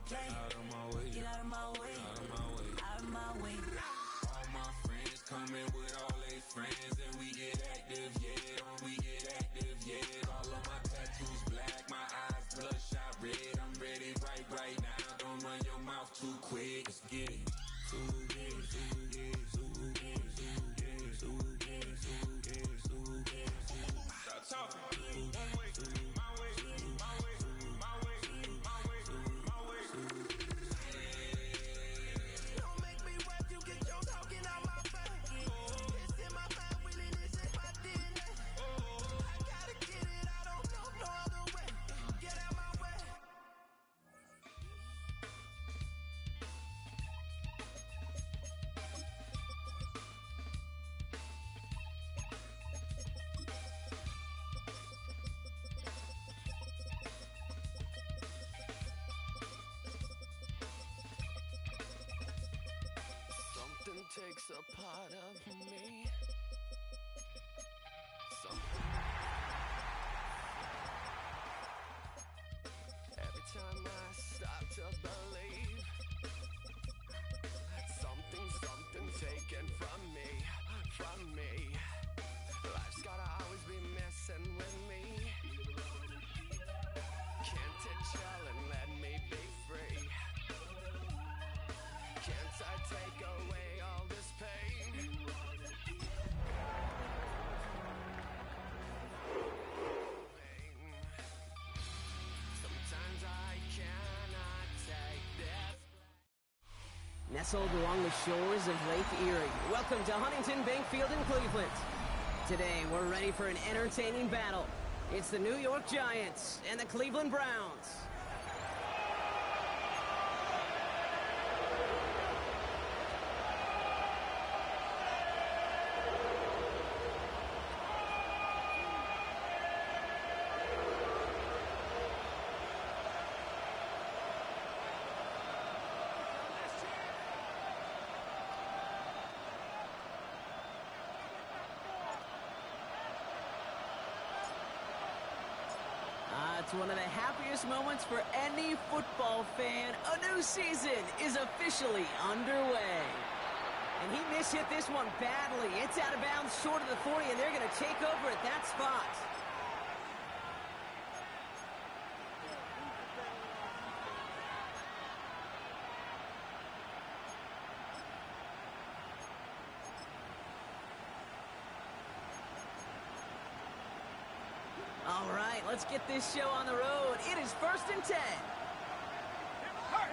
okay. Out of my way. Get out of my way. Out of my way. Out of my way. All my friends coming with all their friends, and we get active, yeah. We get active, yeah. All of my tattoos black, my eyes bloodshot red. I'm ready right now. Don't run your mouth too quick. Let's get it. Stop talking. One way, my way, my way, my way, my way, my way. Don't make me rap, you get your talking out my face. It's in my mind, really, this is my DNA. I gotta get it, I don't know no other way. Get out my way. Something takes a part of me. Every time I start to believe something taken from me. Life's gotta always be messing with me. Can't it chill and let me be free? Can't I take away all this pain? Sometimes I cannot take this. Nestled along the shores of Lake Erie. Welcome to Huntington Bank Field in Cleveland. Today, we're ready for an entertaining battle. It's the New York Giants and the Cleveland Browns. It's one of the happiest moments for any football fan. A new season is officially underway. And he mishit this one badly. It's out of bounds short of the 40, and they're going to take over at that spot. All right, let's get this show on the road. It is 1st and 10.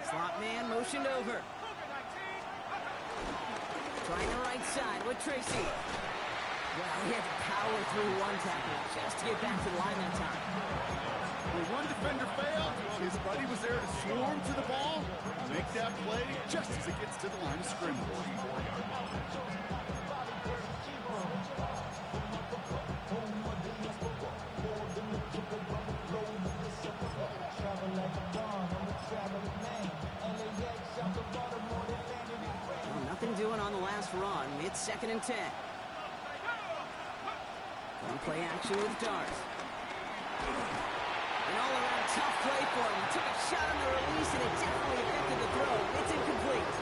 Slot man motioned over. Trying the right side with Tracy. Well, he had to power through one tackle just to get back to the line that time. When one defender failed, his buddy was there to swarm to the ball, make that play just as it gets to the line of scrimmage. Well, nothing doing on the last run. It's 2nd and 10. One play action with Dart. An all-around tough play for him. He took a shot on the release, and it definitely affected the throw. It's incomplete.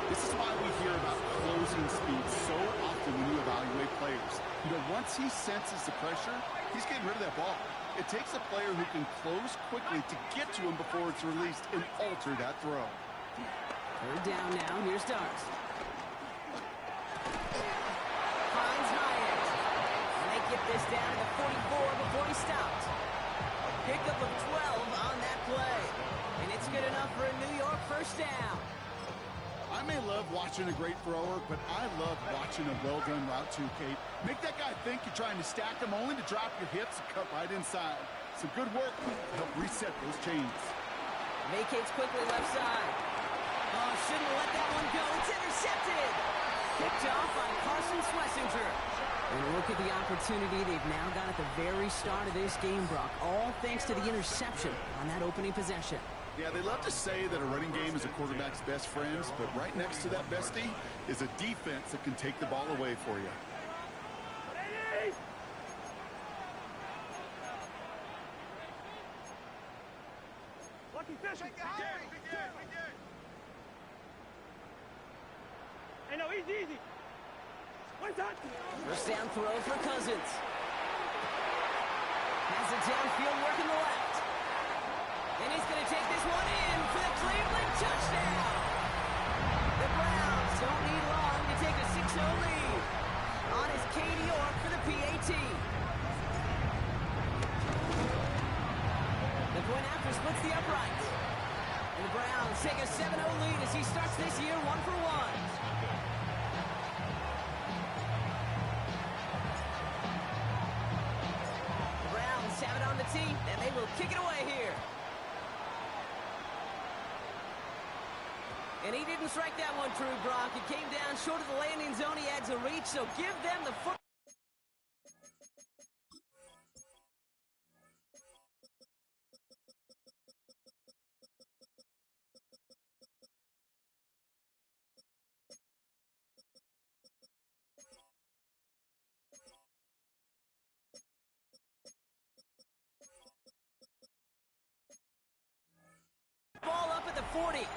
This is why we hear about closing speed so often when you evaluate players. You know, once he senses the pressure, he's getting rid of that ball. It takes a player who can close quickly to get to him before it's released and alter that throw. 3rd down now. Here's Dart. Finds Hyatt. And they get this down to the 44 before he stopped. Pickup of 12 on that play. And it's good enough for a New York 1st down. I may love watching a great thrower, but I love watching a well-done route too, Kate. Make that guy think you're trying to stack him only to drop your hips and cut right inside. Some good work to help reset those chains. Vacates quickly left side. Oh, shouldn't have let that one go. It's intercepted. Picked off on Carson Schlesinger. And look at the opportunity they've now got at the very start of this game, Brock. All thanks to the interception on that opening possession. Yeah, they love to say that a running game is a quarterback's best friends, but right next to that bestie is a defense that can take the ball away for you. Hey, no, easy. One touch. First down throw for Cousins. Has it downfield, working the left. And he's going to take this one in for the Cleveland touchdown. The Browns don't need long to take a 6-0 lead. On is Katie York for the PAT. The point after splits the uprights. And the Browns take a 7-0 lead as he starts this year 1-for-1. The Browns have it on the tee, and they will kick it away here. And he didn't strike that one true, Brock. It came down short of the landing zone. He had to reach, so give them the foot. Ball up at the 40.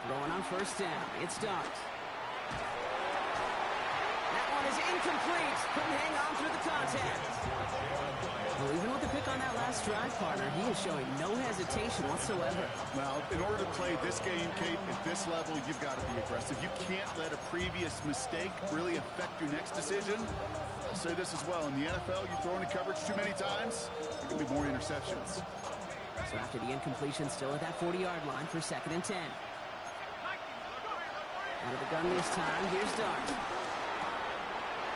Going on first down. It starts. That one is incomplete. Couldn't hang on through the contact. Well, even with the pick on that last drive, partner, he is showing no hesitation whatsoever. Well, in order to play this game, Kate, at this level, you've got to be aggressive. You can't let a previous mistake really affect your next decision. I'll say this as well. In the NFL, you throw into coverage too many times, there can be more interceptions. So after the incompletion, still at that 40-yard line for 2nd and 10. Out of the gun this time, here's Dart.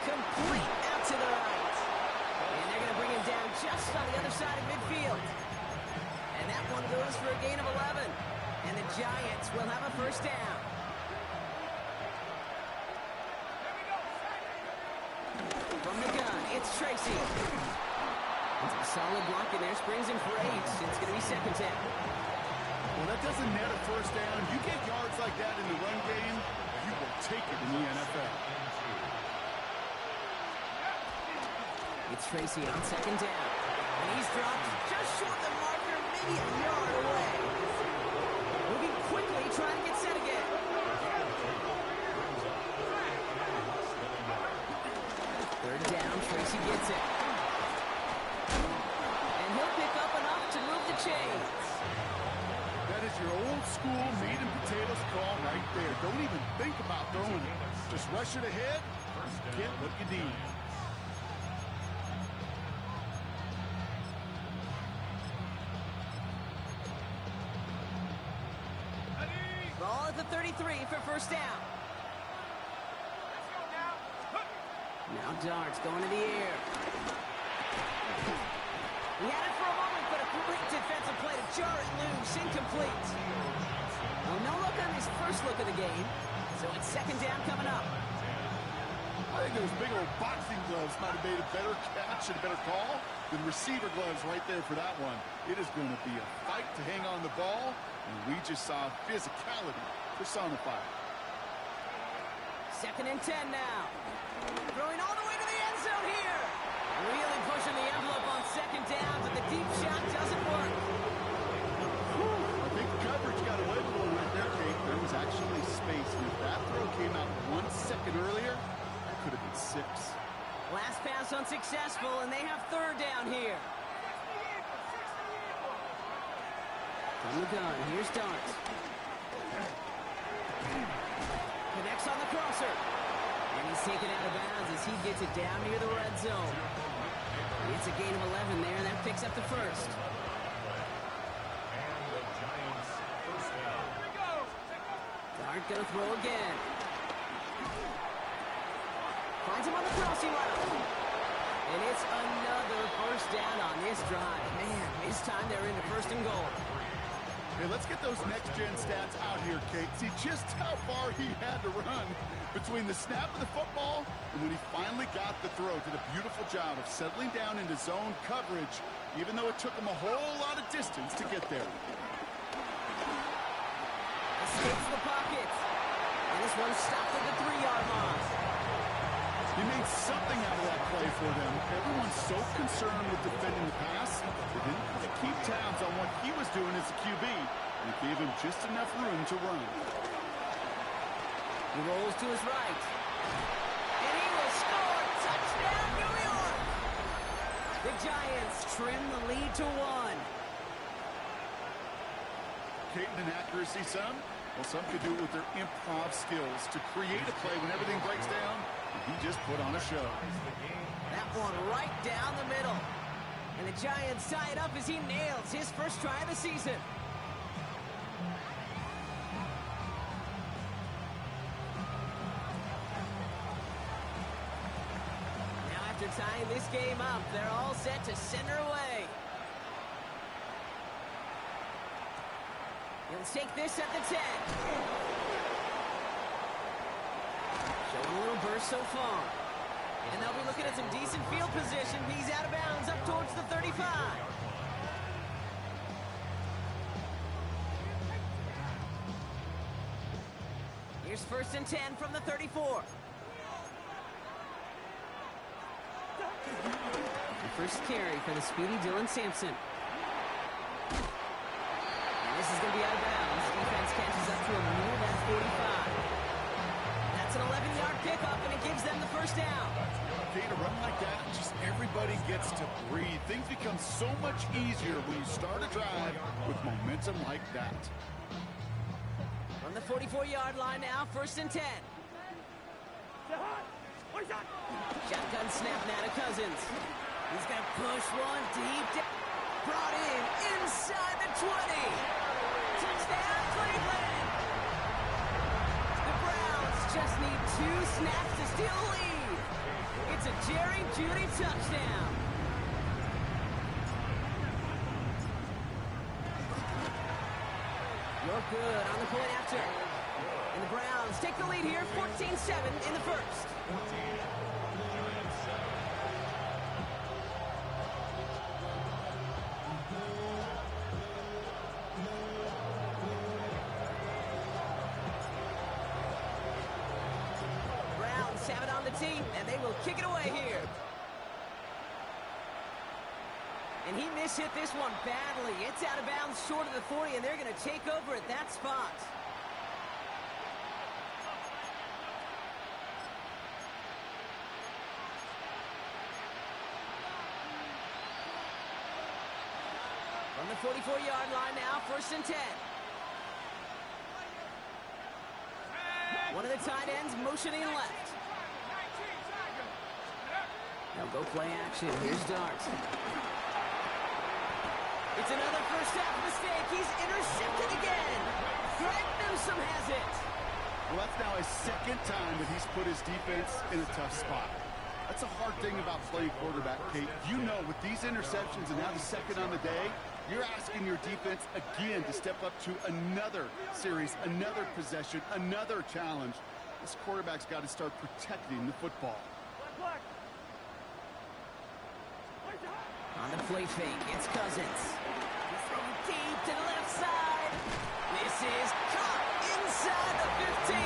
Complete out to the right. And they're going to bring him down just on the other side of midfield. And that one goes for a gain of 11. And the Giants will have a first down. From the gun, it's Tracy. It's a solid block in there, springs him for 8. It's going to be 2nd down. Well, that doesn't net a first down. You get yards like that in the run game, you will take it in the NFL. It's Tracy on 2nd down. And he's dropped just short of the marker, maybe a yard away. Moving quickly, trying to get set again. Third down, Tracy gets it. And he'll pick up enough to move the chains. That is your old school meat and potatoes call right there. Don't even think about throwing it. Just rush it ahead, get what you need. Ball at the 33 for first down. Now Dart's going to the air. He had it for a moment, but a great defensive play to jar it loose, incomplete. Well, no look on his first look of the game, so it's 2nd down coming up. I think those big old boxing gloves might have made a better catch and a better call than receiver gloves right there for that one. It is going to be a fight to hang on the ball, and we just saw physicality personified. 2nd and 10 now. Throwing all the way to the end zone here. Really pushing the envelope on 2nd down, but the deep shot doesn't work. I think coverage got away with one right there, Kate. There was actually space. And if that throw came out 1 second earlier, that could have been 6. Last pass unsuccessful, and they have 3rd down here. From the gun, here's Dart. Connects on the crosser. And he's taken out of bounds as he gets it down near the red zone. It's a gain of 11 there, and that picks up the first. Dart gonna throw again. Finds him on the crossing route. And it's another first down on this drive. Man, this time they're in the 1st and goal. Hey, let's get those next-gen stats out here, Kate. See just how far he had to run between the snap of the football and when he finally got the throw. Did a beautiful job of settling down into zone coverage, even though it took him a whole lot of distance to get there. escapes the pocket. And this one stopped at the 3-yard line. He made something out of that play for them. Everyone's so concerned with defending the pass, they didn't have to keep tabs on what he was doing as a QB. And it gave him just enough room to run. He rolls to his right. And he will score. Touchdown, New York! The Giants trim the lead to 1. Cadence and accuracy, some? Well, some could do it with their improv skills to create a play when everything breaks down. And he just put on a show. That one right down the middle. And the Giants tie it up as he nails his first try of the season. Now after tying this game up, they're all set to send her away. He'll take this at the 10. Showing a little burst so far. And they'll be looking at some decent field position. He's out of bounds up towards the 35. Here's 1st and 10 from the 34. The first carry for the speedy Dylan Sampson. This is going to be out of bounds. Defense catches up to him near that 45. That's an 11-yard pickup, and it gives them the first down. Okay, to run like that, just everybody gets to breathe. Things become so much easier when you start a drive with momentum like that. From the 44-yard line now, 1st and 10. Shotgun snap now to Cousins. He's going to push one deep. Brought in inside the 20. Touchdown, Cleveland! The Browns just need 2 snaps to steal a lead. It's a Jerry Jeudy touchdown. You're good on the point after. And the Browns take the lead here, 14-7 in the first. Have it on the team, and they will kick it away here. And he mishit this one badly. It's out of bounds short of the 40, and they're going to take over at that spot. From the 44-yard line now, 1st and 10. One of the tight ends motioning left. Now go play action. Here's Dart. It's another first half mistake. He's intercepted again. Greg Newsome has it. Well, that's now his 2nd time that he's put his defense in a tough spot. That's a hard thing about playing quarterback, Kate. You know, with these interceptions and now the 2nd on the day, you're asking your defense again to step up to another series, another possession, another challenge. This quarterback's got to start protecting the football. On the play fake, it's Cousins. He's throwing deep to the left side. This is caught inside the 15.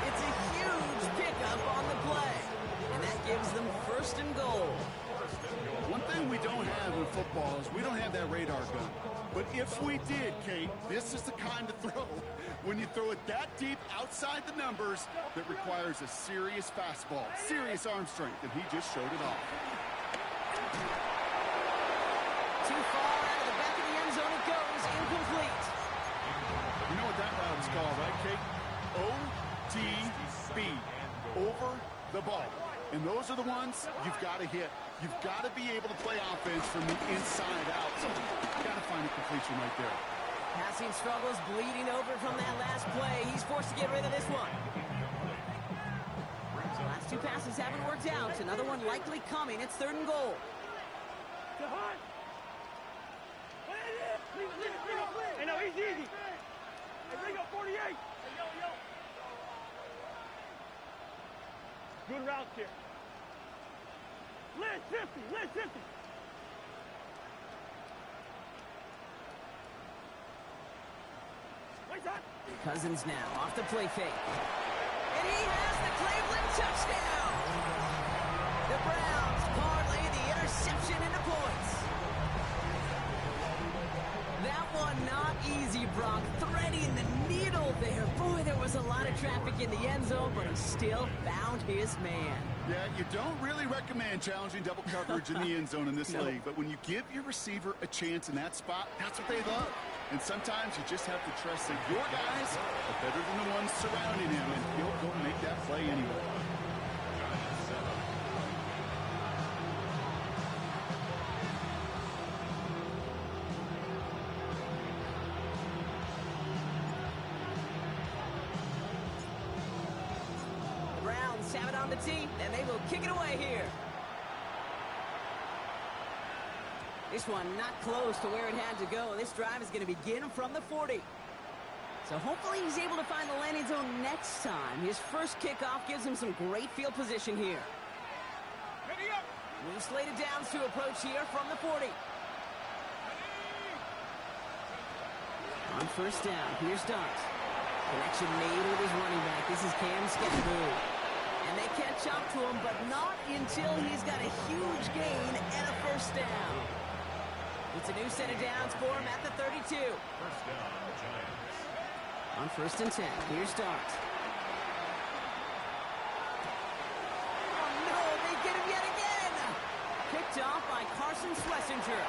It's a huge pickup on the play. And that gives them 1st and goal. One thing we don't have in football is we don't have that radar gun. But if we did, Kate, this is the kind of throw when you throw it that deep outside the numbers that requires a serious fastball, serious arm strength, and he just showed it off. Too far out of the back of the end zone it goes, incomplete. You know what that route is called, right, Kate? OTB, over the ball. And those are the ones you've got to hit. You've got to be able to play offense from the inside out. So you've got to find a completion right there. Passing struggles bleeding over from that last play. He's forced to get rid of this one. Last 2 passes haven't worked out. Another one likely coming. It's 3rd and goal. Hey, no, he's easy. Hey, bring up 48. Hey, yo. Good route here. List 50. Wait Cousins now off the play fake. And he has the Cleveland touchdown. The Browns parlay the interception into points. That one not easy, Brock. Threading the needle there. Boy, there was a lot of traffic in the end zone, but he still found his man. Yeah, you don't really recommend challenging double coverage in the end zone in this league, but when you give your receiver a chance in that spot, that's what they love. And sometimes you just have to trust that your guys are better than the ones surrounding him, and he'll go make that play anyway. Have it on the tee, and they will kick it away here. This one not close to where it had to go. This drive is going to begin from the 40. So hopefully he's able to find the landing zone next time. His first kickoff gives him some great field position here. We've slated downs to approach here from the 40. On first down, here's Dart. Connection made with his running back. This is Cam Skidmore. And they catch up to him, but not until he's got a huge gain and a first down. It's a new set of downs for him at the 32. First down, Giants. On first and 10, here's Dart. Oh, no, they get him yet again. Picked off by Carson Schlesinger.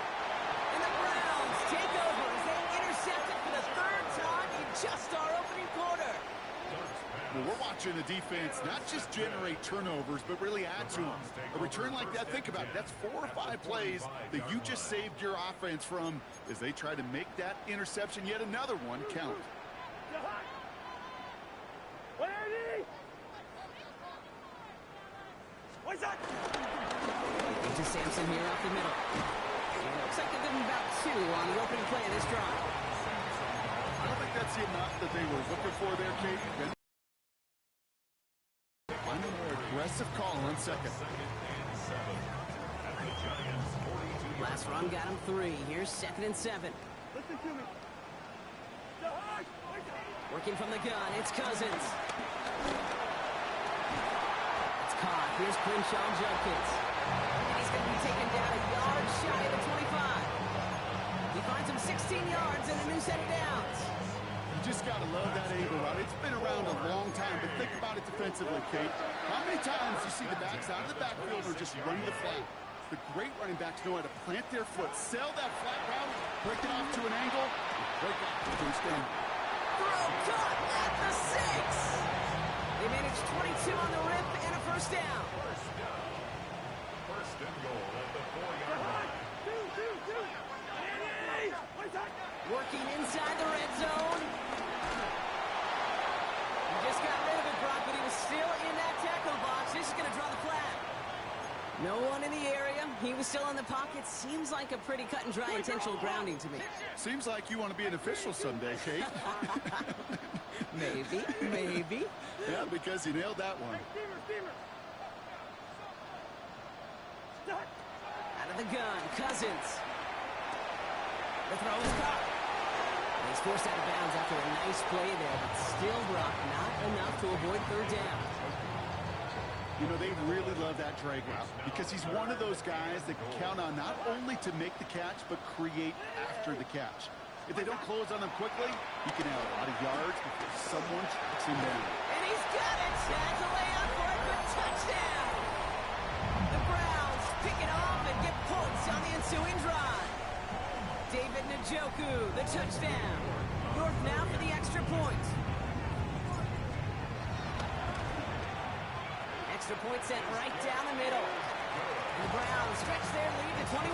And the Browns take over as they intercept it for the third time in just our opening quarter. Well, we're watching the defense not just generate turnovers, but really add to them. A return like that, think about it, that's 4 or 5 plays that you just saved your offense from as they try to make that interception, yet another one, count. What's that? Into Sampson here off the middle. And it looks like they're giving about 2 on the opening play of this drive. I don't think that's the amount that they were looking for there, Kate. Find a more aggressive call on second. Last run got him 3. Here's 2nd and 7. Listen to me. Working from the gun, it's Cousins. It's caught. Here's Crenshaw Judkins. And he's going to be taken down a yard shy of the 25. He finds him 16 yards and a new set of downs. You just got to love that angle route. It's been around a long time, but think about it defensively, Kate. How many times you see the backs out of the backfield or just running the flat? The great running backs know how to plant their foot, sell that flat route, break it off to an angle, and break off to a stand. Throw caught at the 6. They managed 22 on the rip and a first down. First and goal at the 4-yard line. Working inside the red zone. He just got rid of it, Brock, but he was still in that tackle box. This is going to draw the flag. No one in the area. He was still in the pocket. Seems like a pretty cut and dry intentional grounding to me. Seems like you want to be an official someday, Kate. Maybe. Yeah, because you nailed that one. Out of the gun, Cousins. The throw is caught. He's forced out of bounds after a nice play there, but still, Brock, not enough to avoid third down. You know, they really love that drag route because he's one of those guys that can count on not only to make the catch, but create after the catch. If they don't close on him quickly, he can have a lot of yards before someone tracks him down. And he's got it. That's a layup for a good touchdown. The Browns pick it off and get points on the ensuing drive. David Njoku, the touchdown. North now for the extra point. Extra point sent right down the middle. And the Browns stretch their lead to 21.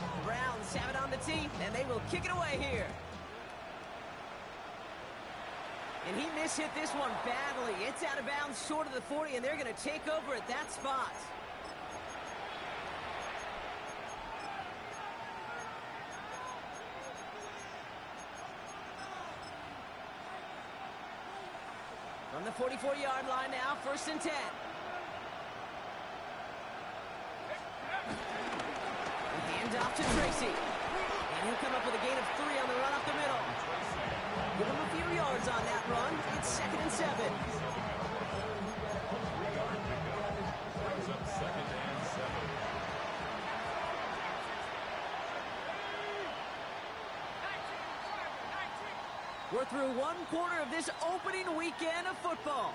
The Browns have it on the tee, and they will kick it away here. And he mishit this one badly. It's out of bounds short of the 40, and they're going to take over at that spot. the 44-yard line now, 1st and 10. Hand off to Tracy. And he'll come up with a gain of 3 on the run up the middle. Give him a few yards on that run. It's 2nd and 7. Brings up 2nd and 7. We're through one quarter of this opening weekend of football.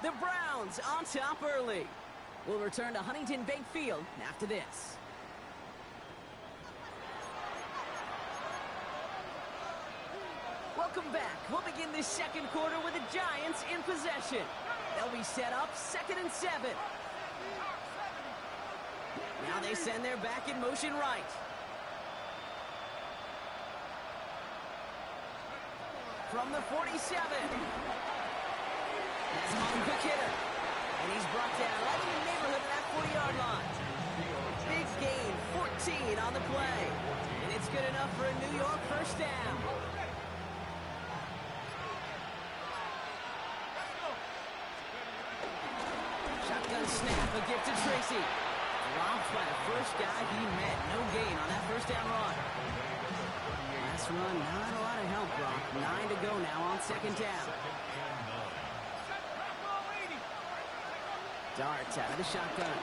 The Browns on top early. We'll return to Huntington Bank Field after this. Welcome back. We'll begin this second quarter with the Giants in possession. They'll be set up 2nd and 7. Now they send their back in motion right. From the 47. That's on quick hitter. And he's brought down right in the neighborhood of that 40-yard line. Big gain, 14 on the play. And it's good enough for a New York first down. Shotgun snap, a gift to Tracy. Dropped by the first guy he met. No gain on that first down run. Last run, not a lot of help, Brock. 9 to go now on 2nd down. Dart out of the shotgun.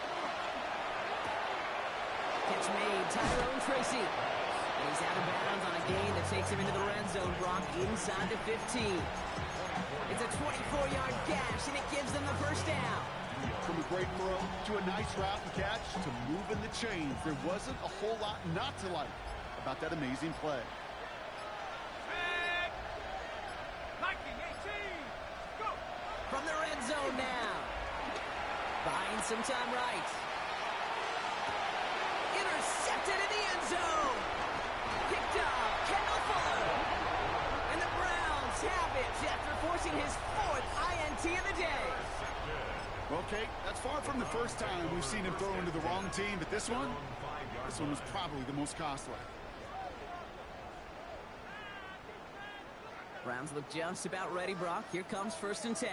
Catch made, Tyrone Tracy. And he's out of bounds on a gain that takes him into the red zone, Brock, inside the 15. It's a 24-yard gash, and it gives them the first down. From a great throw to a nice route and catch to moving the chains, there wasn't a whole lot not to like about that amazing play. From the red zone now. Buying some time right. Intercepted in the end zone. Picked up, Kendall Fuller. And the Browns have it after forcing his 4th INT of the day. Okay, that's far from the first time we've seen him throw into the wrong team, but this one was probably the most costly. Browns look just about ready, Brock. Here comes 1st and 10.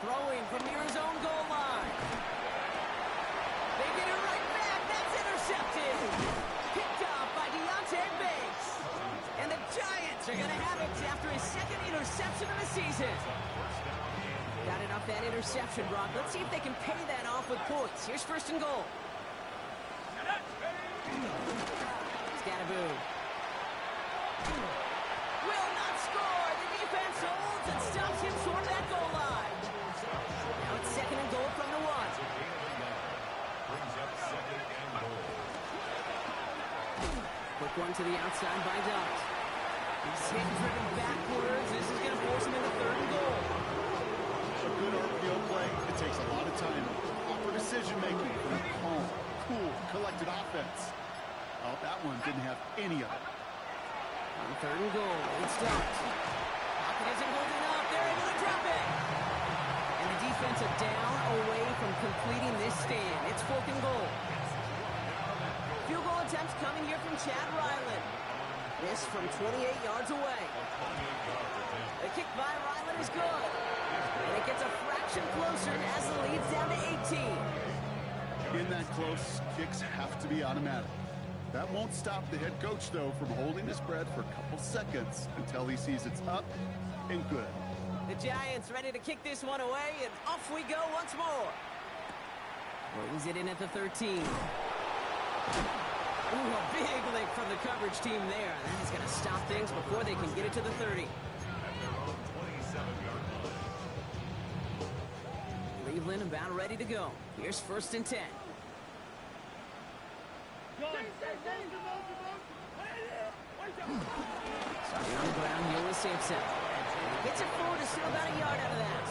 Throwing from near his own goal line. They get it right back. That's intercepted. Picked up by Deontay Banks. And the Giants are going to have it after his 2nd interception of the season. Got it off that interception, Brock. Let's see if they can pay that off with points. Here's 1st and goal. Scatterboo. Will not score. The defense holds and stops him short of that goal line. Now it's 2nd and goal from the 1. Brings up 2nd and goal. Quick one to the outside by Dot. He's hit driven backwards. This is going to force him into 3rd and goal. A good RPO play. It takes a lot of time. Proper decision-making from a calm, cool, collected offense. Oh, that one didn't have any of it. On 3rd and goal, it's Dot. Pocket isn't holding up. They're able to drop it. And the defense are down away from completing this stand. It's 4th and goal. Field goal attempts coming here from Chad Ryland. This from 28 yards away. The kick by Ryland is good. And it gets a fraction closer as the lead's down to 18. In that close, kicks have to be automatic. That won't stop the head coach, though, from holding his breath for a couple seconds until he sees it's up and good. The Giants ready to kick this one away, and off we go once more. Rolls it in at the 13. Ooh, a big lick from the coverage team there. That is going to stop things before they can get it to the 30. At their own 27-yard line. Cleveland about ready to go. Here's 1st and 10. Starting on the ground, Yola Sampson. Gets it forward to steal about a yard out of that.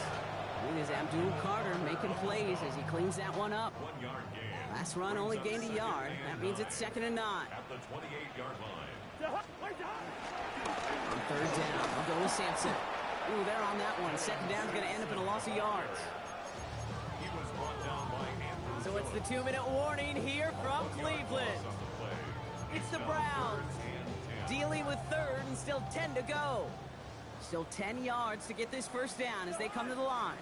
And is Abdul Carter making plays as he cleans that one up. 1-yard gain. Last run only gained a yard. That means it's 2nd and 9. At the 28-yard line. On 3rd down, I'll go with Sampson. Ooh, they're on that one. 2nd down's going to end up in a loss of yards. He was brought down by Andrews. So it's the 2-minute warning here from Cleveland. It's the Browns dealing with third and still 10 to go. Still 10 yards to get this first down as they come to the line.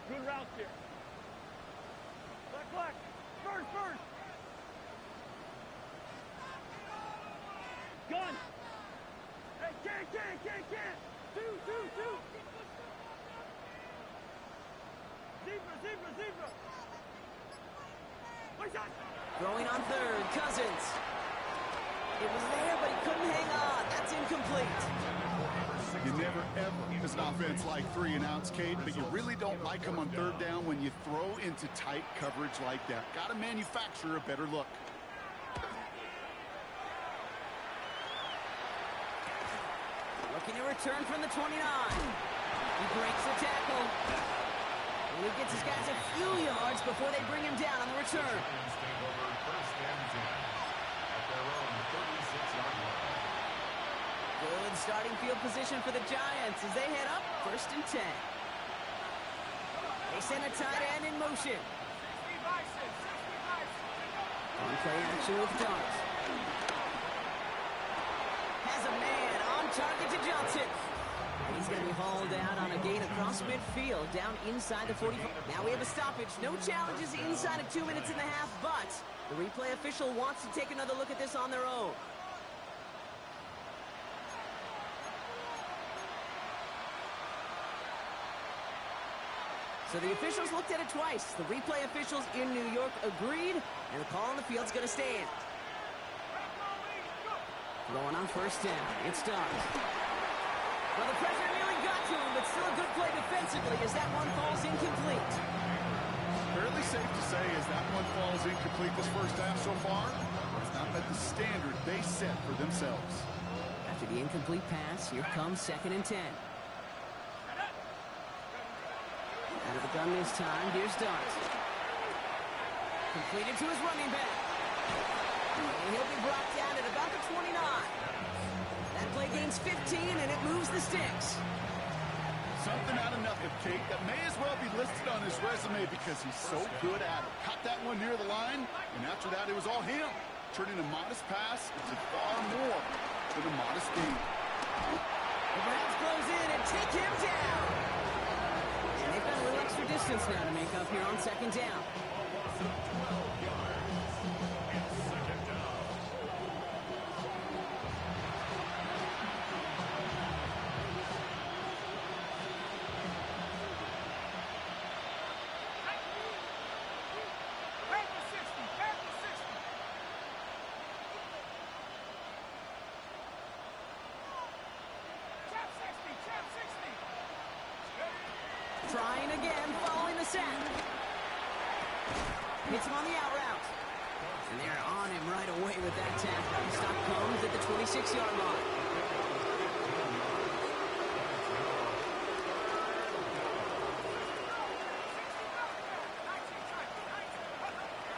Good route here. Black. First. Gun. Hey, can't. Two. Zebra. What's that? Throwing on third, Cousins. It was there, but he couldn't hang on. That's incomplete. You never, ever, as an offense, like 3 and outs, Kate, but you really don't like them on third down when you throw into tight coverage like that. Got to manufacture a better look. Looking to return from the 29. He breaks the tackle. And he gets his guys a few yards before they bring him down on the return. Good starting field position for the Giants as they head up 1st and 10. They send a tight end in motion. On play action with Dart. Has a man on target to Johnson. And he's going to be hauled out on a gain across midfield down inside the 45. Now we have a stoppage. No challenges inside of 2 minutes and a half, but the replay official wants to take another look at this on their own. So the officials looked at it twice. The replay officials in New York agreed, and the call on the field's going to stand. Going on 1st down. It starts. Well, the pressure nearly got to him, but still a good play defensively as that one falls incomplete. Fairly safe to say as that one falls incomplete this first half so far, it's not met the standard they set for themselves. After the incomplete pass, here comes 2nd and 10. Out of the gun this time, here's Dart. Completed to his running back. And he'll be brought down at about the 29. That play gains 15, and it moves the sticks. Something out of nothing, Kate, that may as well be listed on his resume because he's so good at it. Caught that one near the line, and after that, it was all him. Turning a modest pass into far more than a modest gain. The Browns close in and take him down. And they've got a little extra distance now to make up here on 2nd down. Trying again, following the sack. Hits him on the out route. And they're on him right away with that tackle. Stop comes at the 26-yard line.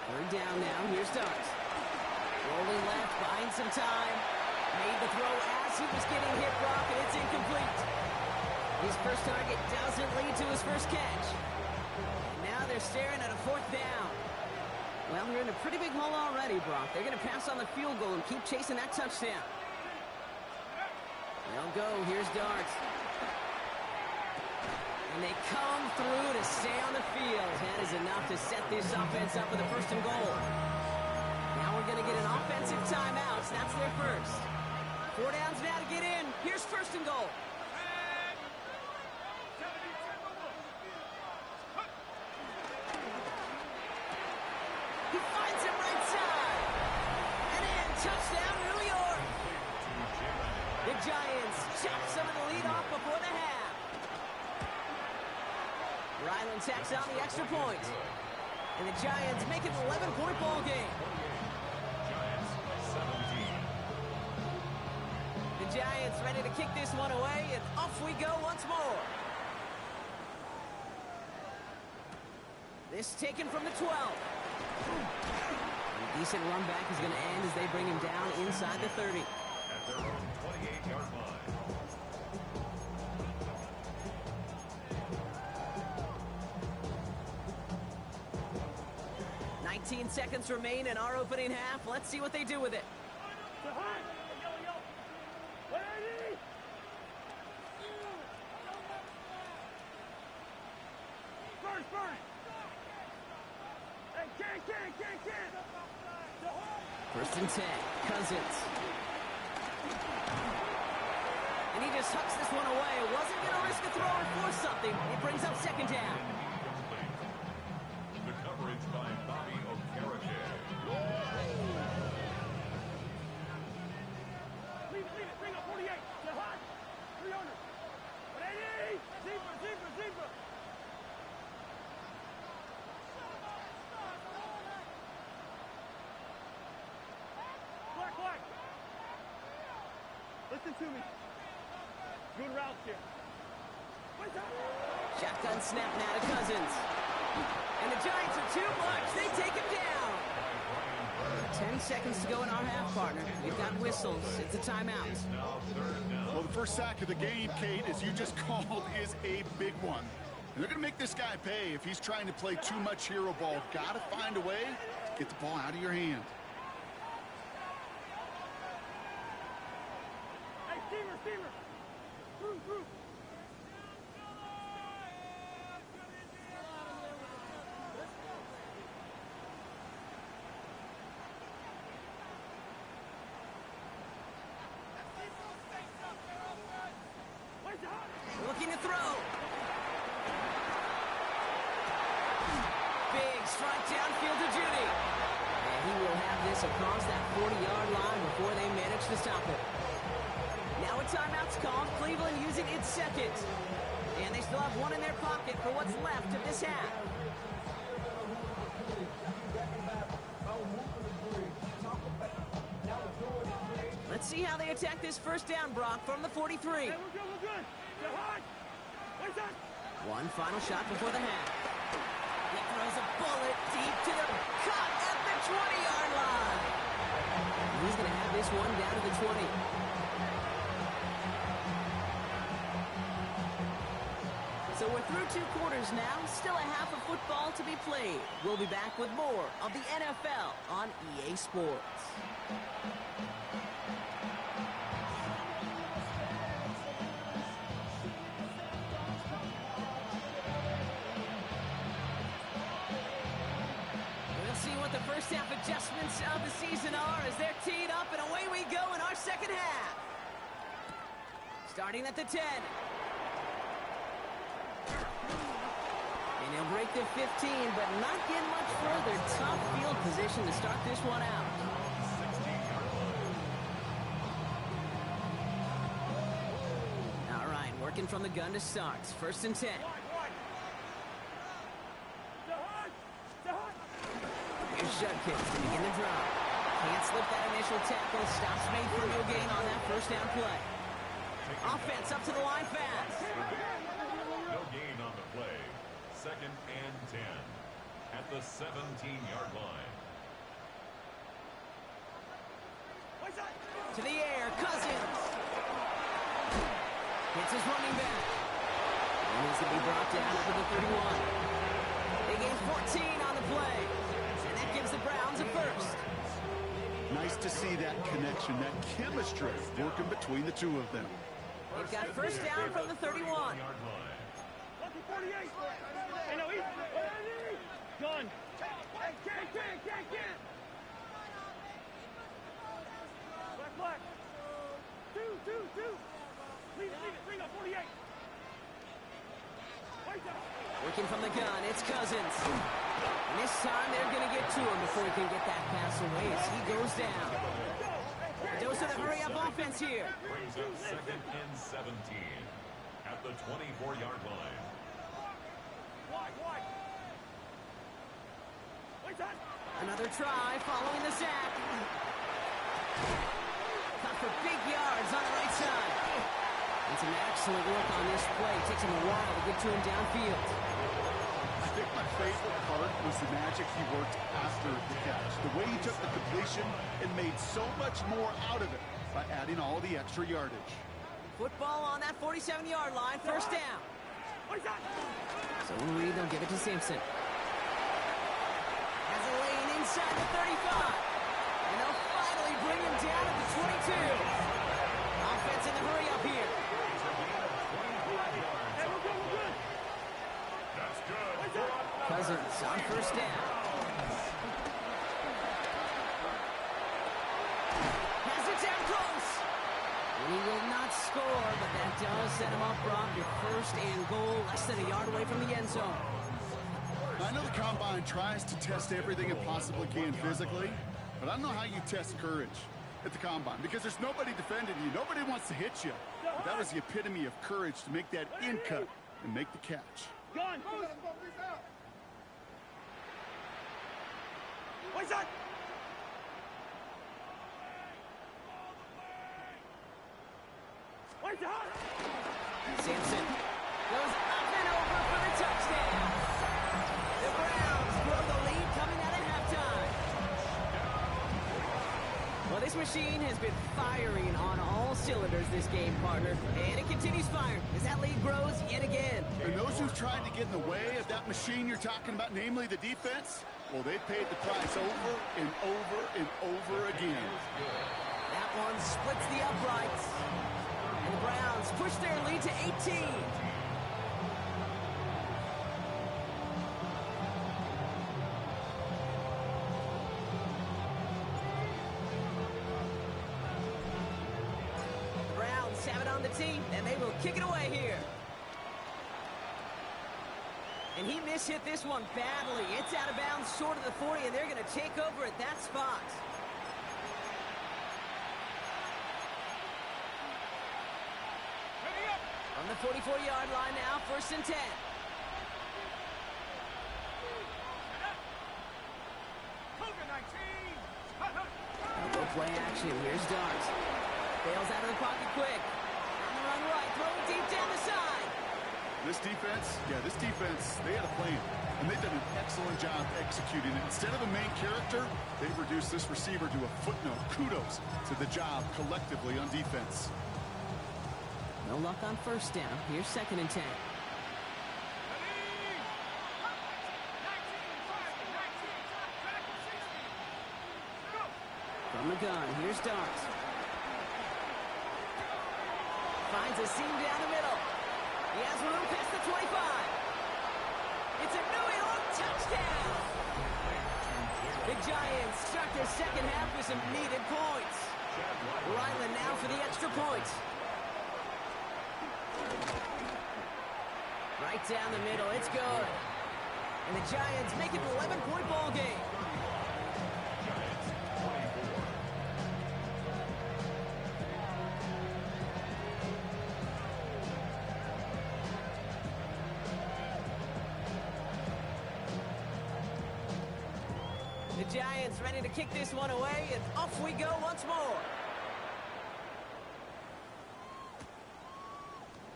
Third down now, here's Dart. Rolling left, buying some time. Made the throw as he was getting hit, Brock, and it's incomplete. His first target doesn't lead to his first catch. And now they're staring at a 4th down. Well, they're in a pretty big hole already, Brock. They're going to pass on the field goal and keep chasing that touchdown. They'll go. Here's Dart. And they come through to stay on the field. That is enough to set this offense up with a 1st and goal. Now we're going to get an offensive timeout. That's their first. 4 downs now to get in. Here's 1st and goal. He finds him right side. And in, touchdown, New York. The Giants chop some of the lead off before the half. Ryland tacks on the extra point. And the Giants make it an 11-point ball game. The Giants ready to kick this one away, and off we go once more. This taken from the 12. A decent run back is going to end as they bring him down inside the 30. At their own 28-yard line. 19 seconds remain in our opening half. Let's see what they do with it. First and 10, Cousins. And he just hucks this one away. Wasn't going to risk a throw or force something. He brings up second down. The coverage by Bobby Okereke. Leave it. Bring up 48. You're hot. 300. 180. Zebra. Black. Listen to me. Good route here. Shotgun snap now to Cousins. And the Giants are too much. They take him down. 10 seconds to go in our half, partner. We've got whistles. It's a timeout. Well, the first sack of the game, Kate, as you just called, is a big one. And they're going to make this guy pay if he's trying to play too much hero ball. Got to find a way to get the ball out of your hand. Hey, receiver. Through. Looking to throw. Big strike downfield to Judy. And he will have this across that 40-yard line before they manage to stop it. Now a timeout's called. Cleveland using its second. And they still have one in their pocket for what's left of this half. Let's see how they attack this first down, Brock, from the 43. Hey, we're good. They're hot. What's that? One final shot before the half. He throws a bullet deep to the cut at the 20-yard line. He's going to have this one down to the 20. So we're through 2 quarters now. Still a half of football to be played. We'll be back with more of the NFL on EA Sports. The first half adjustments of the season are as they're teed up, and away we go in our second half. Starting at the 10. And he'll break the 15, but not get much further. Tough field position to start this one out. All right, working from the gun to start. First and 10. Shut kicks to begin the drive. Can't slip that initial tackle. Stops made for no gain on that first down play. Offense up to the line fast. No gain on the play. Second and 10 at the 17-yard line. To the air, Cousins. Hits his running back. And he's going to be brought down to the 31. They gain 14 on the play. Gives the Browns a first. Nice to see that connection, that chemistry working between the two of them. They've got first down from the 31. 48. Hey, no, he's gun. Can't. Black. Two. Leave it. Bring up 48. Working from the gun, it's Cousins. And this time they're going to get to him before he can get that pass away as he goes down. Dose of the hurry-up offense here. Brings up second and 17 at the 24-yard line. Another try following the sack. Caught for big yards on the right side. And some excellent work on this play. Takes him a while to get to him downfield. I think my favorite part was the magic he worked after the catch. The way he took the completion and made so much more out of it by adding all the extra yardage. Football on that 47-yard line, first down. So Reed, they'll give it to Simpson. Has a lane inside the 35. And they'll finally bring him down at the 22. Offense in the hurry up here. Hey, we're good. That's good. Cousins on first down. Has it down close. And he will not score, but that does set him up, Brock. Your first and goal, less than a yard away from the end zone. I know the Combine tries to test everything it possibly can physically, but I don't know how you test courage at the Combine because there's nobody defending you. Nobody wants to hit you. But that was the epitome of courage to make that in cut and make the catch. Gun. What's that? Where's the hot? Sampson goes up and over for the touchdown. The Browns grow the lead coming out at halftime. Well, this machine has been firing on all cylinders this game, partner. And it continues firing as that lead grows yet again. And those who've tried to get in the way of that machine you're talking about, namely the defense, well, they paid the price over and over and over again. That one splits the uprights. And the Browns push their lead to 18. The Browns have it on the tee, and they will kick it away here. And he mishit this one badly. It's out of bounds short of the 40, and they're going to take over at that spot. On the 44-yard line now, 1st and 10. Go play action. Here's Dart. Bails out of the pocket quick. On the run right, throwing deep down the side. This defense, they had a plan, and they've done an excellent job executing it. Instead of a main character, they've reduced this receiver to a footnote. Kudos to the job collectively on defense. No luck on 1st down. Here's 2nd and 10. From the gun, here's Dart. Finds a seam down the middle. He has room past the 25. It's a New York touchdown. The Giants start their second half with some needed points. Ryland now for the extra point. Right down the middle, it's good. And the Giants make it an 11-point ball game. The Giants ready to kick this one away, and off we go once more.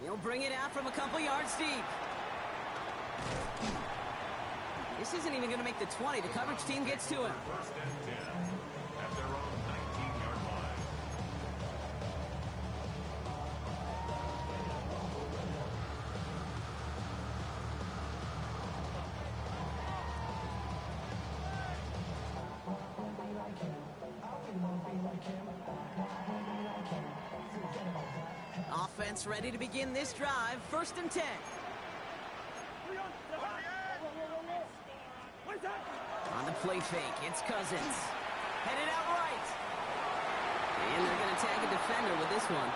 He'll bring it out from a couple yards deep. This isn't even going to make the 20. The coverage team gets to him. 1st and 10 at their own 19-yard line. Offense ready to begin this drive. 1st and 10. On the play fake, it's Cousins. Headed out right. And they're going to tag a defender with this one.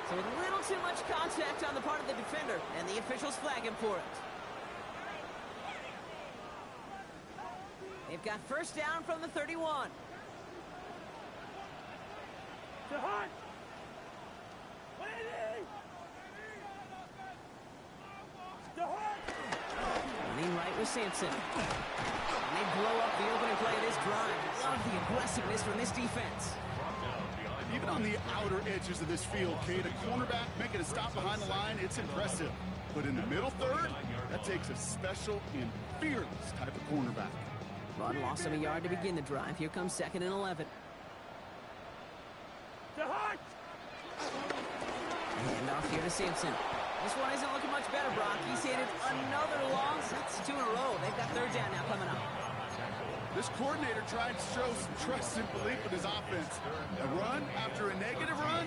So a little too much contact on the part of the defender, and the officials flag him for it. They've got 1st down from the 31. Running right with Sampson. And they blow up the opening play of this drive. Love the aggressiveness from this defense. Even on the outer edges of this field, Kate, a cornerback making a stop behind the line, it's impressive. But in the middle third, that takes a special and fearless type of cornerback. Rod lost him a yard to begin the drive. Here comes 2nd and 11. And off here to Sampson. This one isn't looking much better, Brock. He's handed another loss. That's 2 in a row. They've got 3rd down now coming up. This coordinator trying to show some trust and belief in his offense. A run after a negative run?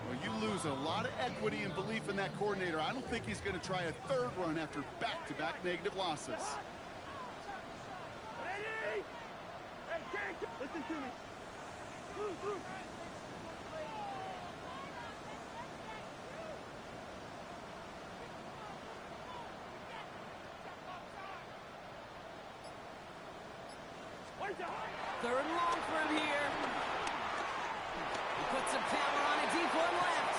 Well, you lose a lot of equity and belief in that coordinator. I don't think he's going to try a third run after back-to-back negative losses. Ready? Hey, Jake, listen to me. Third and long for him here. He puts some power on a deep one left.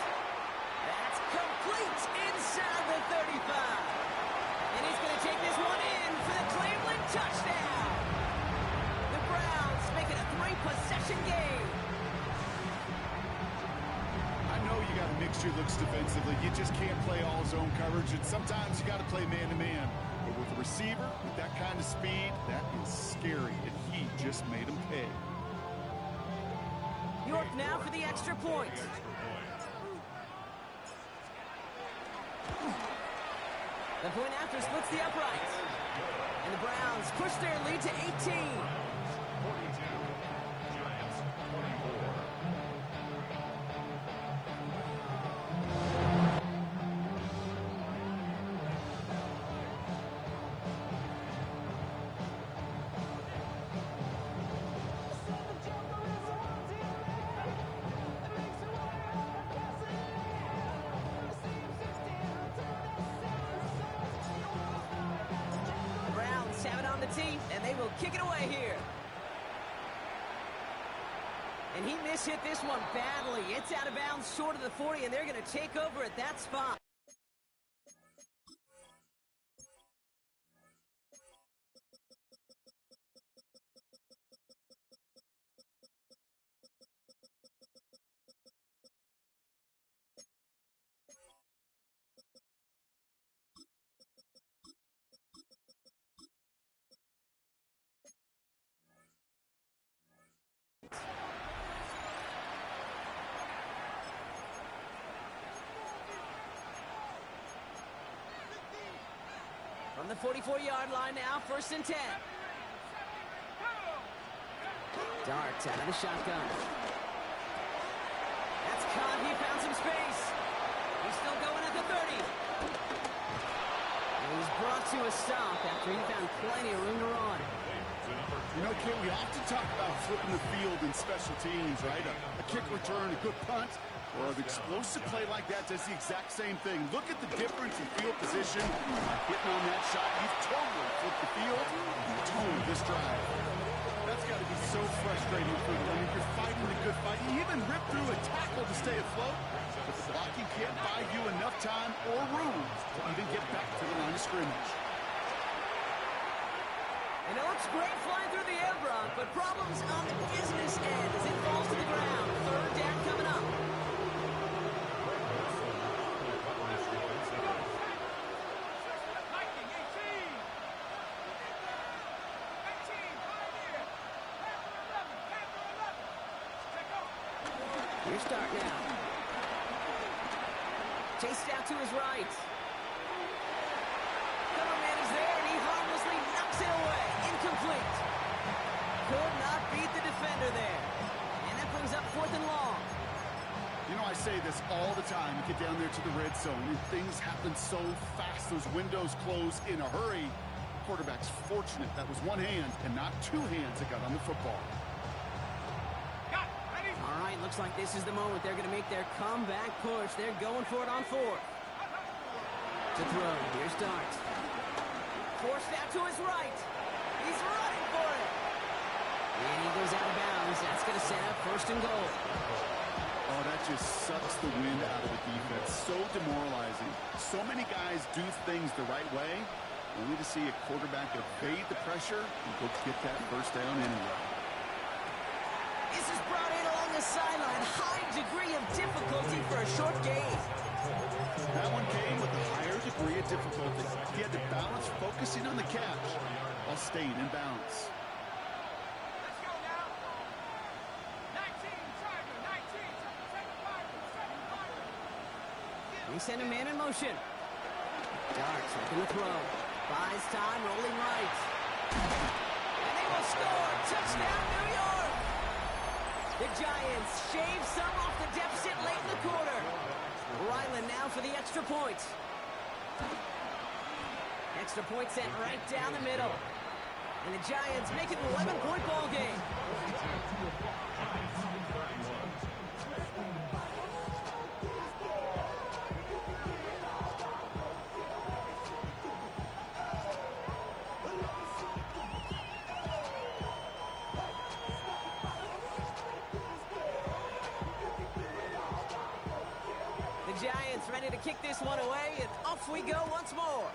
That's complete inside the 35. And he's going to take this one in for the Cleveland touchdown. The Browns make it a 3-possession game. I know you got to mix your looks defensively. You just can't play all zone coverage, and sometimes you got to play man-to-man. But with a receiver with that kind of speed, that is scary, and he just made him pay. York now for the extra point. The point after splits the uprights. And the Browns push their lead to 18. 42, Giants 24. And they will kick it away here. And he mishit this one badly. It's out of bounds short of the 40, and they're going to take over at that spot. From the 44-yard line now, 1st and 10. Darts out of the shotgun. That's caught. He found some space. He's still going at the 30. And he's brought to a stop after he found plenty of room to run. You know, Kid, we often talk about flipping the field in special teams, right? A kick return, a good punt, or an explosive play like that does the exact same thing. Look at the difference in field position. Hitting on that shot, you've totally flipped the field and toned this drive. That's got to be so frustrating for them. I mean, you're fighting the good fight. You even ripped through a tackle to stay afloat, but the blocking can't buy you enough time or room to even get back to the line of scrimmage. And it looks great flying through the air, Brock, but problems on the business end as it falls to the ground. 3rd down coming up. Your start now. Chased out to his right. Cover man is there, and he harmlessly knocks it away. Incomplete. Could not beat the defender there. And that brings up 4th and long. You know, I say this all the time. You get down there to the red zone, and things happen so fast. Those windows close in a hurry. Quarterback's fortunate that was one hand and not two hands that got on the football. All right, looks like this is the moment. They're going to make their comeback push. They're going for it on 4th. To throw. Here's Darts. Forced out to his right. He's running for it. And he goes out of bounds. That's going to set up 1st and goal. Oh, that just sucks the wind out of the defense. So demoralizing. So many guys do things the right way, only to see a quarterback evade the pressure and go get that 1st down anyway. This is brought in along the sideline. High degree of difficulty for a short game. That one came with a higher degree of difficulty. He had to balance focusing on the catch while staying in balance. Let's go now. 19, Tiger, 19, 7-5. They send a man in motion. Darts looking to throw. Buys time, rolling right. And they almost scored. Touchdown, New York. The Giants shave some off the deficit late in the quarter. Ryland now for the extra point. Extra point sent right down the middle. And the Giants make it an 11-point ball game. The Giants ready to kick this one away, and off we go once more.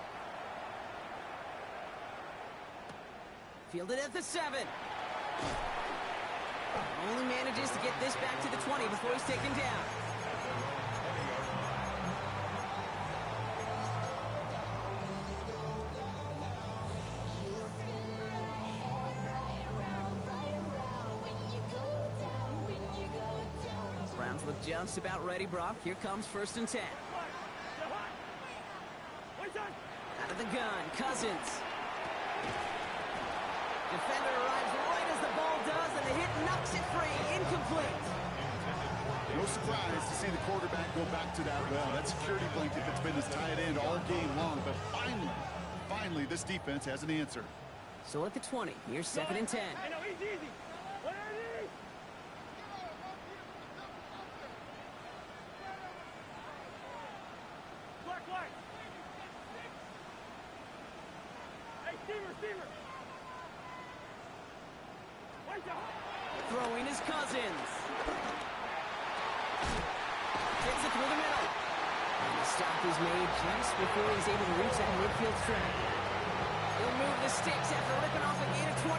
Fielded at the 7. Only manages to get this back to the 20 before he's taken down. Browns look just about ready, Brock. Here comes 1st and 10. Out of the gun, Cousins. Defender arrives right as the ball does, and the hit knocks it free. Incomplete. No surprise to see the quarterback go back to that well. That security blanket that's been his tight end all game long. But finally, this defense has an answer. So at the 20, here's 2nd and 10. I know, easy. Ready? Black light. Hey, steamer. Throwing his Cousins. Takes it through the middle. And the stop is made just before he's able to reach that midfield track. He'll move the sticks after ripping off a gain of 28.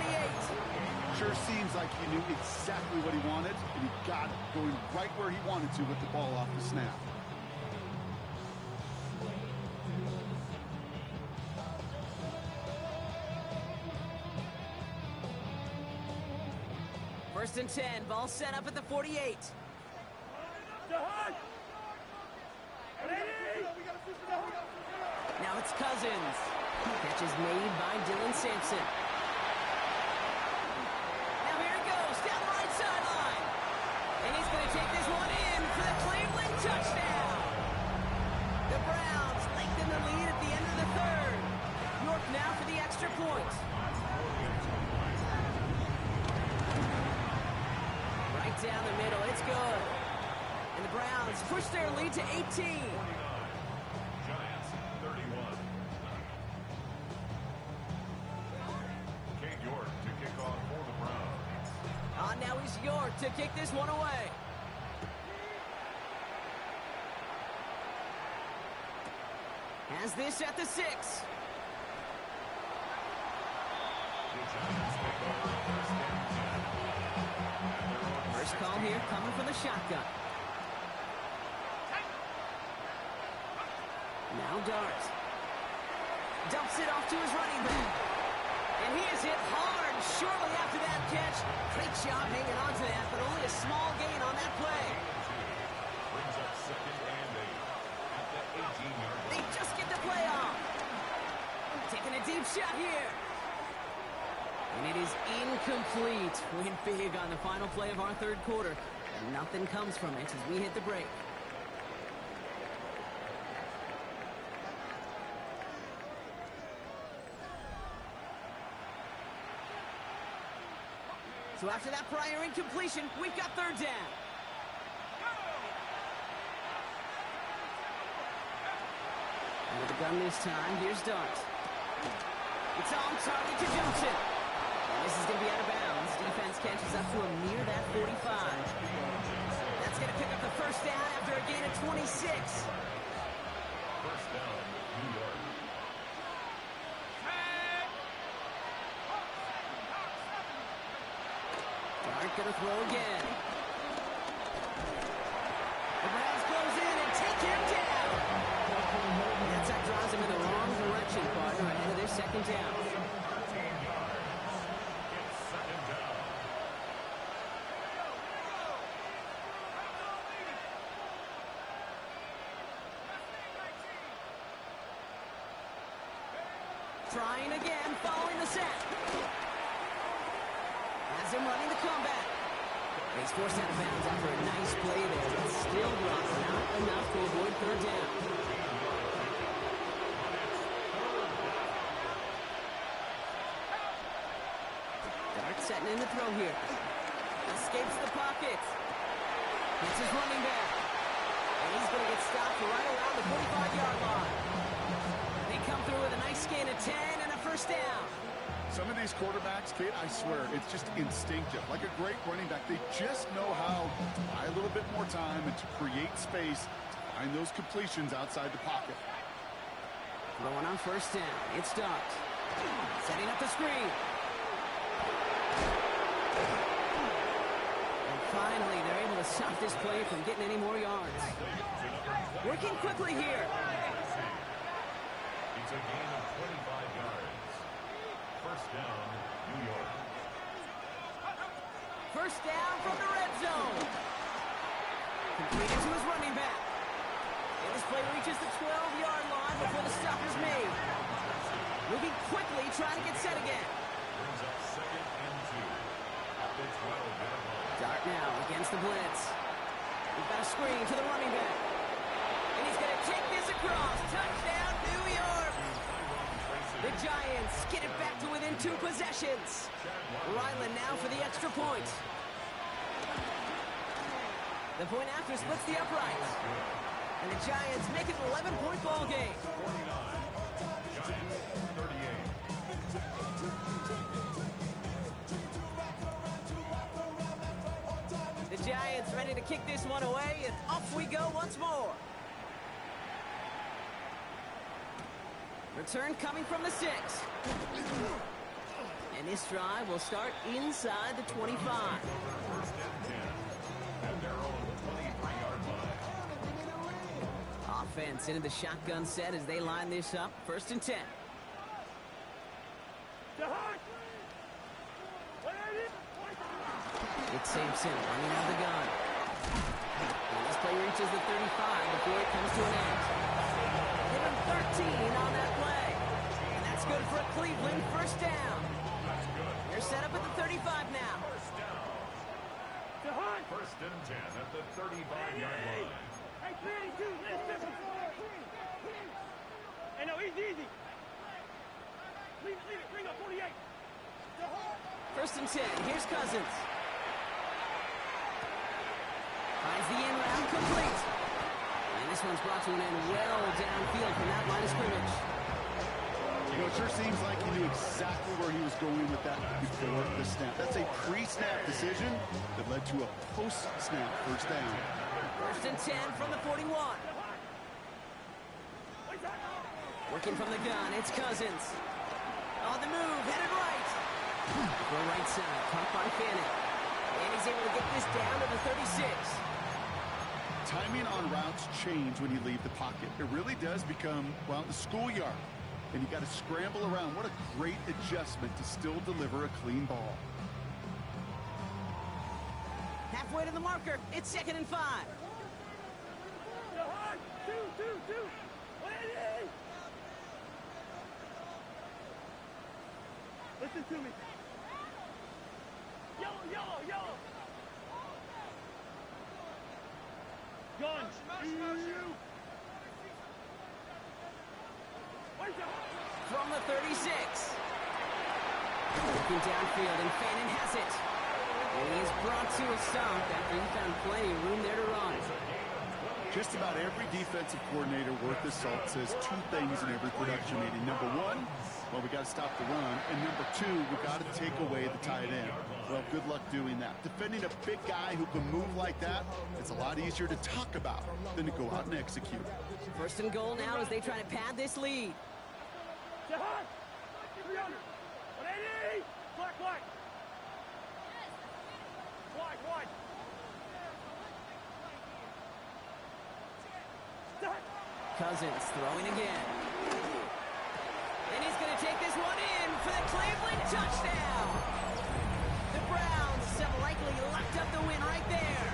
Sure seems like he knew exactly what he wanted, and he got it, going right where he wanted to with the ball off the snap. First and 10, ball set up at the 48. Now it's Cousins. Catch is made by Dylan Sampson. Now here it goes, down the right sideline. And he's going to take this one in for the Cleveland touchdown. The Browns lengthen the lead at the end of the 3rd. York now for the extra point. Down the middle, it's good. And the Browns push their lead to 18. Giants 31. Kate York to kick off for the Browns. Now he's York to kick this one away. Has this at the 6. The Giants take over 1st and 10. First call here coming from the shotgun. Now Dart. Dumps it off to his running back. And he is hit hard shortly after that catch. Great job hanging on to that, but only a small gain on that play. Brings up 2nd and 8 at the 18-yard line. They just get the play off. Taking a deep shot here. And it is incomplete. Win big on the final play of our 3rd quarter. And nothing comes from it as we hit the break. So after that prior incompletion, we've got 3rd down. And with the gun this time, here's Dart. It's on target to Johnson. And this is going to be out of bounds. Defense catches up to him near that 45. That's going to pick up the 1st down after a gain of 26. 1st down, New York. Dart going to throw again. The Browns close in and take him down. That's that draws him in the wrong direction, partner, ahead of their 2nd down. Trying again, following the sack. Has him running the comeback. He's forced out of bounds after a nice play there, but still drops not enough to avoid third down. Dart setting in the throw here. Escapes the pocket. Gets his running back. And he's going to get stopped right around the 45-yard line. They come through with a nice gain of 10 and a first down. Some of these quarterbacks, kid, I swear, it's just instinctive. Like a great running back, they just know how to buy a little bit more time and to create space to find those completions outside the pocket. Going on first down. It's Dart. Setting up the screen. And finally, they're able to stop this play from getting any more yards. Working quickly here. It's a gain of 25 yards. First down, New York. First down from the red zone. Completed to his running back. And this play reaches the 12-yard line before the stop is made. Moving quickly, trying to get set again. Brings up second and 2 at the 12-yard line. Dart now against the blitz. We've got a screen to the running back. And he's going to take this across. Touchdown, New York. The Giants get it back to within 2 possessions. Ryland now for the extra point. The point after splits the uprights. And the Giants make it an 11-point ball game. 49. Giants 38. The Giants ready to kick this one away, and off we go once more. Return coming from the 6. And this drive will start inside the 25. First and 10 at their own 23-yard line. Offense into the shotgun set as they line this up. First and 10. It's Sampson running out of the gun. And this play reaches the 35 before it comes to an end. Give him 13 on that play. And that's good for a Cleveland first down. They're set up at the 35 now. First down. First and 10 at the 35-yard line. Hey, 32, listen. Hey, no, easy. Leave it, bring up 48. First and 10, here's Cousins. Finds the in route complete. And this one's brought to an end well downfield from that line of scrimmage. You know, it sure seems like he knew exactly where he was going with that before the snap. That's a pre-snap decision that led to a post-snap first down. First and 10 from the 41. Working from the gun, it's Cousins. On the move, headed right. The right side, caught by Fannin. And he's able to get this down to the 36. Timing on routes change when you leave the pocket. It really does become, well, the schoolyard. And you got to scramble around. What a great adjustment to still deliver a clean ball. Halfway to the marker, it's 2nd and 5. Two. Listen to me. Yellow. Guns. From the 36. Looking downfield, and Fannin has it. And he is brought to a stop after he found plenty of room there to run. Just about every defensive coordinator worth his salt says 2 things in every production meeting. Number 1, well, we got to stop the run. And number 2, we got to take away the tight end. Well, good luck doing that. Defending a big guy who can move like that, it's a lot easier to talk about than to go out and execute. First and goal now as they try to pad this lead. Jahan! 300! 180! Black, white! White! Cousins throwing again. And he's going to take this one in for the Cleveland touchdown. The Browns have likely locked up the win right there.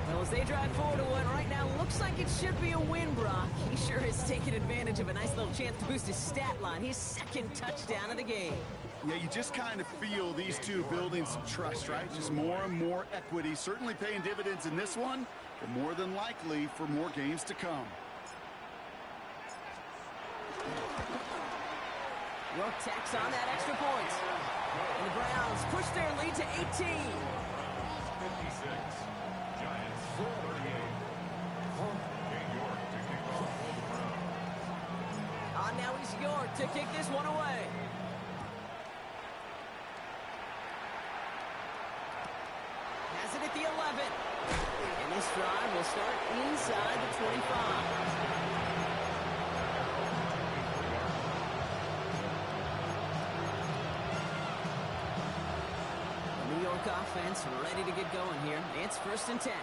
Well, as they drive forward to one right now, looks like it should be a win, Brock. He sure has taken advantage of a nice little chance to boost his stat line. His 2nd touchdown of the game. Yeah, you just kind of feel these two building some trust, right? Just more and more equity, certainly paying dividends in this one, but more than likely for more games to come. York tacks on that extra point. And the Browns push their lead to 18. 56. Giants 38. King York to kick off for the Browns. Now he's York to kick this one away. Has it at the 11. And this drive will start inside the 25. New York offense ready to get going here. It's 1st and 10.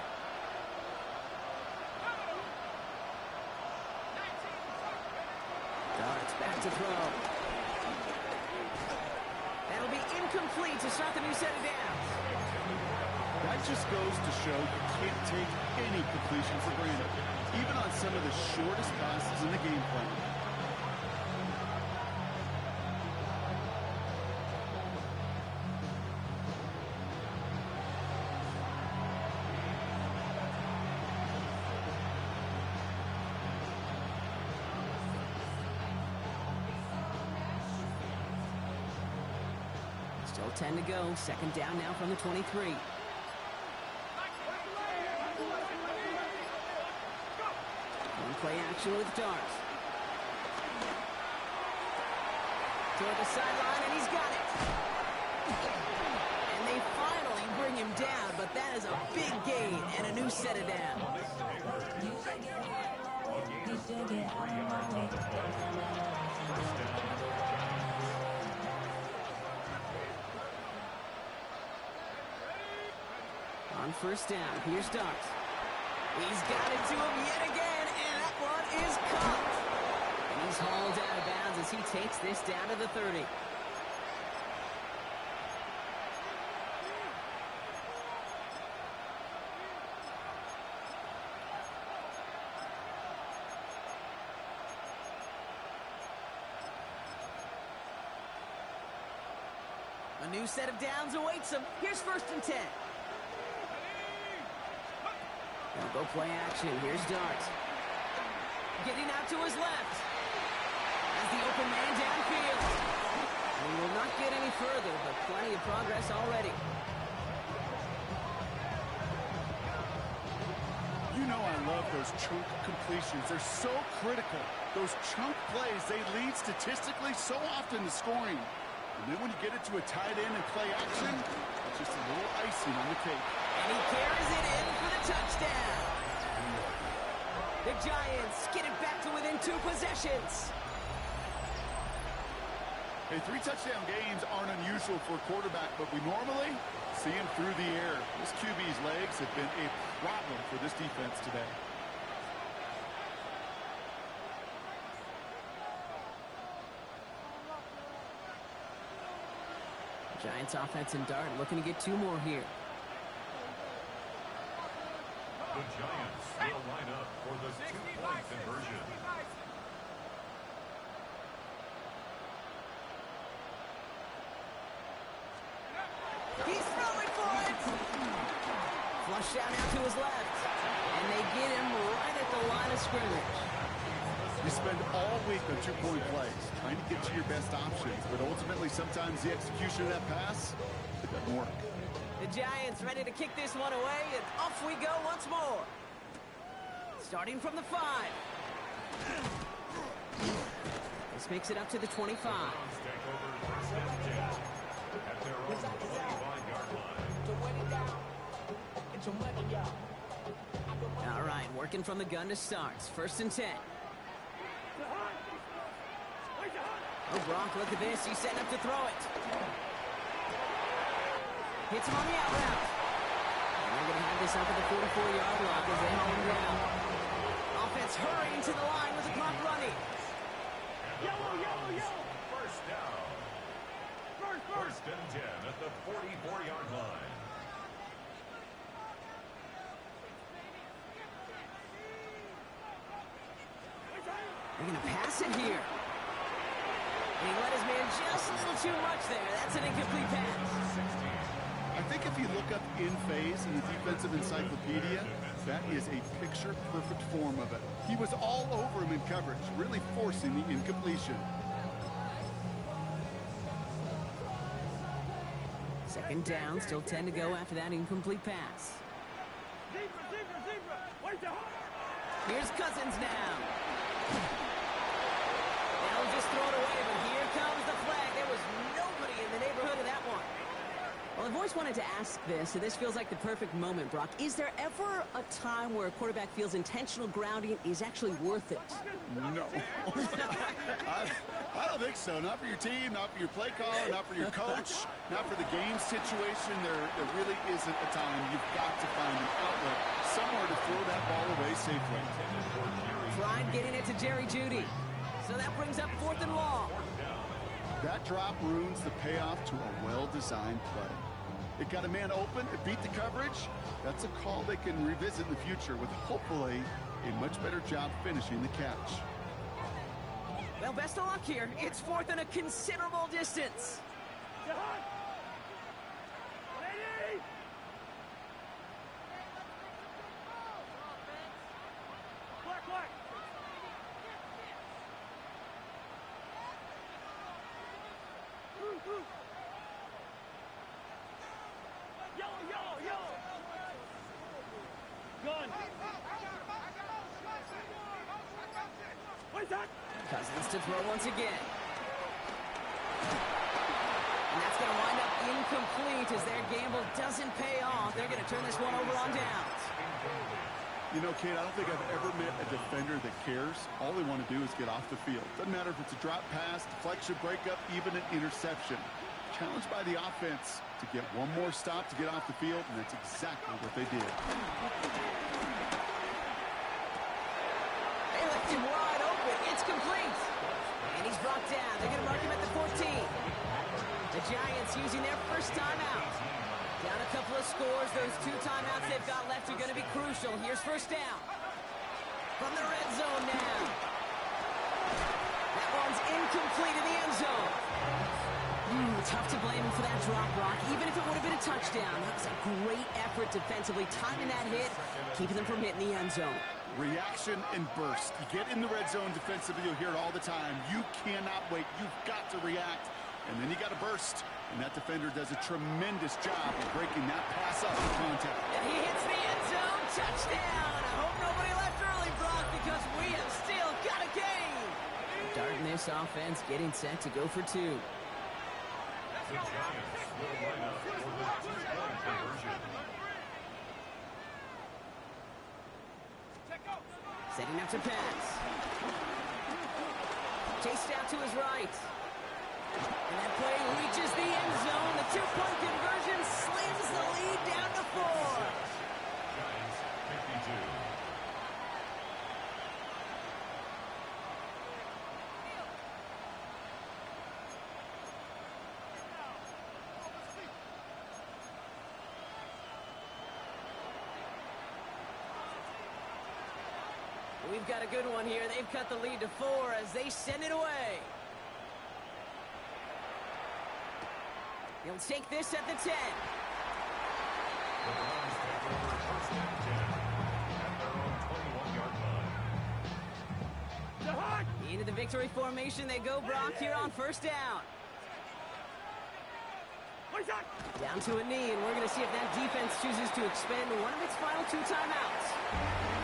Darts back to throw. That'll be incomplete to start the new set of downs. That just goes to show you can't take any completion for granted, even on some of the shortest passes in the game plan. Still 10 to go. 2nd down now from the 23. One play action with Darts. Toward the sideline, and he's got it. And they finally bring him down, but that is a big gain and a new set of downs. On 1st down, here's Darts. He's got it to him yet again, and that one is caught. And he's hauled out of bounds as he takes this down to the 30. A new set of downs awaits him. Here's 1st and 10. They'll go play action. Here's Darts. Getting out to his left. As the open man downfield. We will not get any further, but plenty of progress already. You know I love those chunk completions. They're so critical. Those chunk plays, they lead statistically so often to scoring. And then when you get it to a tight end and play action, it's just a little icing on the cake. And he carries it in for the touchdown. The Giants get it back to within 2 possessions. Hey, 3 touchdown games aren't unusual for a quarterback, but we normally see him through the air. This QB's legs have been a problem for this defense today. Giants offense and Dart looking to get 2 more here. The Giants will line up for the 2-point conversion. He's throwing for it! Flush down now to his left. And they get him right at the line of scrimmage. You spend all week on 2-point plays, trying to get to your best options, but ultimately sometimes the execution of that pass, it doesn't work. The Giants ready to kick this one away, and off we go once more. Starting from the 5. This makes it up to the 25. Take over 1st and 10 at their own 25-yard line. All right, working from the gun to start. 1st and 10. Oh, Brock, look at this. He's setting up to throw it. Hits him on the out route. And they're going to have this up at the 44-yard line as they hold him down. Offense hurrying to the line with the clock running. Yellow, yellow, yellow. 1st down. 1st and 10 at the 44-yard line. They're going to pass it here. And he let his man just a little too much there. That's an incomplete pass. I think if you look up in phase in the defensive encyclopedia, that is a picture-perfect form of it. He was all over him in coverage, really forcing the incompletion. Second down, still 10 to go after that incomplete pass. Zebra. Wait the hole. Here's Cousins now. They'll just throw it away, but here comes the flag. There was nobody in the neighborhood of that one. Well, I've always wanted to ask this, and this feels like the perfect moment, Brock. Is there ever a time where a quarterback feels intentional grounding is actually worth it? No. I don't think so. Not for your team, not for your play caller, not for your coach, not for the game situation. There really isn't a time. You've got to find an outlet somewhere to throw that ball away safely. Tried getting it to Jerry Jeudy. So that brings up 4th and long. That drop ruins the payoff to a well-designed play. It got a man open, it beat the coverage. That's a call they can revisit in the future with hopefully a much better job finishing the catch. Well, best of luck here. It's 4th and a considerable distance. Ready? Black. Yellow. Gun. Wait that. Cousins to throw once again. And that's going to wind up incomplete as their gamble doesn't pay off. They're going to turn this one over on downs. You know, Kate, I don't think I've ever met a defender that cares. All they want to do is get off the field. Doesn't matter if it's a drop pass, deflection, breakup, even an interception. Challenged by the offense to get one more stop to get off the field, and that's exactly what they did. They left him wide open. It's complete. And he's brought down. They're going to mark him at the 14. The Giants using their first timeout. Down a couple of scores. Those 2 timeouts they've got left are going to be crucial. Here's first down. From the red zone now. That one's incomplete in the end zone. Tough to blame him for that drop, Brock. Even if it would have been a touchdown, that was a great effort defensively, timing that hit, keeping them from hitting the end zone. Reaction and burst. You get in the red zone defensively, you'll hear it all the time. You cannot wait. You've got to react. And then you got to burst. And that defender does a tremendous job of breaking that pass up in contact. And he hits the end zone. Touchdown. I hope nobody left early, Brock, because we have still got a game. Darting this offense, getting set to go for 2. The Giants will line up for the 2-point conversion. Setting up to pass. Chased out to his right. And that play reaches the end zone. The 2-point conversion slams the lead down to 4. Giants 52. We've got a good one here. They've cut the lead to 4 as they send it away. He'll take this at the 10. The Browns take over first and 10 at their own 21-yard line. Into the victory formation they go, Brock, here on first down. Down to a knee, and we're going to see if that defense chooses to expend one of its final 2 timeouts.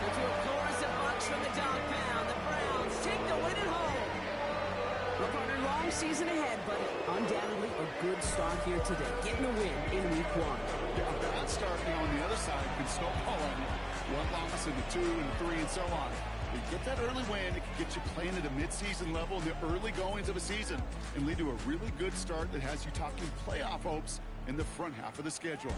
Into a chorus of bucks from the dog pound. The Browns take the win at home. Look, on a long season ahead, but undoubtedly a good start here today. Getting a win in week 1. Yeah, a bad start now on the other side can snowball on you. 1 loss into 2 and 3 and so on. You get that early win, it can get you playing at a mid-season level in the early goings of a season and lead to a really good start that has you talking playoff hopes in the front half of the schedule.